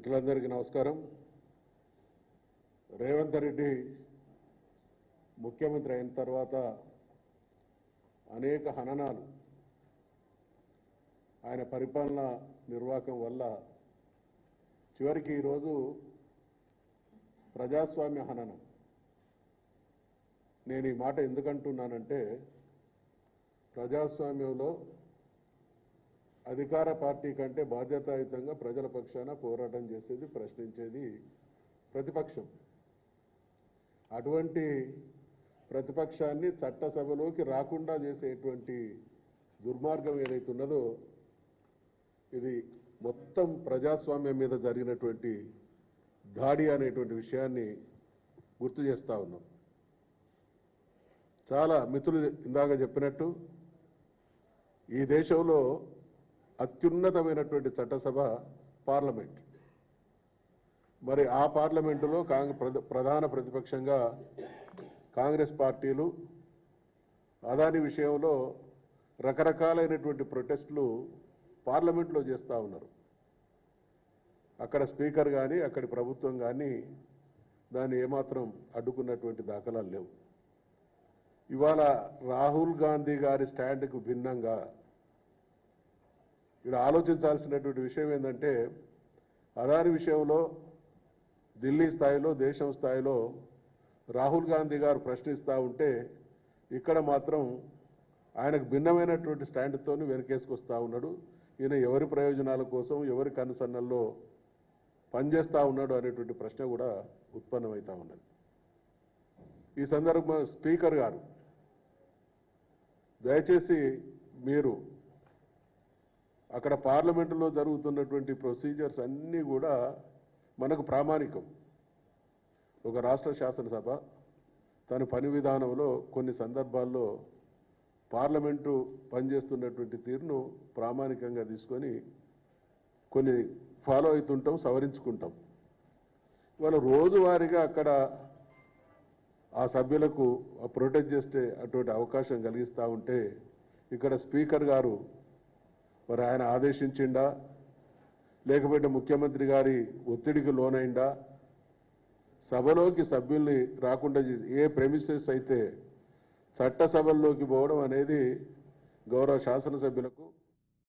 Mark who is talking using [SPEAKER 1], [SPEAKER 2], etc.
[SPEAKER 1] మిత్రులందరికీ నమస్కారం. రేవంత్ రెడ్డి ముఖ్యమంత్రి అయిన తర్వాత అనేక హననాలు ఆయన పరిపాలన నిర్వాహకం వల్ల చివరికి ఈరోజు ప్రజాస్వామ్య హననం. నేను ఈ మాట ఎందుకంటున్నానంటే ప్రజాస్వామ్యంలో అధికార పార్టీ కంటే బాధ్యతాయుతంగా ప్రజల పక్షాన పోరాటం చేసేది, ప్రశ్నించేది ప్రతిపక్షం. అటువంటి ప్రతిపక్షాన్ని చట్టసభలోకి రాకుండా చేసేటువంటి దుర్మార్గం ఏదైతే ఉన్నదో ఇది మొత్తం ప్రజాస్వామ్యం మీద జరిగినటువంటి దాడి అనేటువంటి విషయాన్ని గుర్తు చేస్తూ ఉన్నాం. చాలా మిత్రులు ఇందాక చెప్పినట్టు ఈ దేశంలో అత్యున్నతమైనటువంటి చట్టసభ పార్లమెంట్. మరి ఆ పార్లమెంటులో ప్రధాన ప్రతిపక్షంగా కాంగ్రెస్ పార్టీలు అదాని విషయంలో రకరకాలైనటువంటి ప్రొటెస్టులు పార్లమెంట్లో చేస్తూ ఉన్నారు. అక్కడ స్పీకర్ కానీ అక్కడి ప్రభుత్వం కానీ దాన్ని ఏమాత్రం అడ్డుకున్నటువంటి దాఖలాలు లేవు. ఇవాళ రాహుల్ గాంధీ గారి స్టాండ్కు భిన్నంగా ఇక్కడ ఆలోచించాల్సినటువంటి విషయం ఏంటంటే అదాని విషయంలో ఢిల్లీ స్థాయిలో, దేశం స్థాయిలో రాహుల్ గాంధీ గారు ప్రశ్నిస్తూ ఉంటే ఇక్కడ మాత్రం ఆయనకు భిన్నమైనటువంటి స్టాండ్తో వెనకేసుకొస్తూ ఉన్నాడు. ఈయన ఎవరి ప్రయోజనాల కోసం, ఎవరి కనుసన్నల్లో పనిచేస్తూ ఉన్నాడు అనేటువంటి ప్రశ్న కూడా ఉత్పన్నమవుతూ ఉన్నది. ఈ సందర్భంగా స్పీకర్ గారు దయచేసి మీరు అక్కడ పార్లమెంటులో జరుగుతున్నటువంటి ప్రొసీజర్స్ అన్నీ కూడా మనకు ప్రామాణికం. ఒక రాష్ట్ర శాసనసభ తన పని విధానంలో కొన్ని సందర్భాల్లో పార్లమెంటు పనిచేస్తున్నటువంటి తీరును ప్రామాణికంగా తీసుకొని కొన్ని ఫాలో అవుతుంటాం, సవరించుకుంటాం. ఇవాళ రోజువారీగా అక్కడ ఆ సభ్యులకు ప్రొటెక్ట్ చేస్తే అటువంటి అవకాశం కలిగిస్తూ ఉంటే ఇక్కడ స్పీకర్ గారు మరి ఆయన ఆదేశించిండా లేకపోతే ముఖ్యమంత్రి గారి ఒత్తిడికి లోనైందా సభలోకి సభ్యుల్ని రాకుండా ఏ ప్రెమిసెస్ అయితే చట్టసభల్లోకి పోవడం అనేది గౌరవ శాసనసభ్యులకు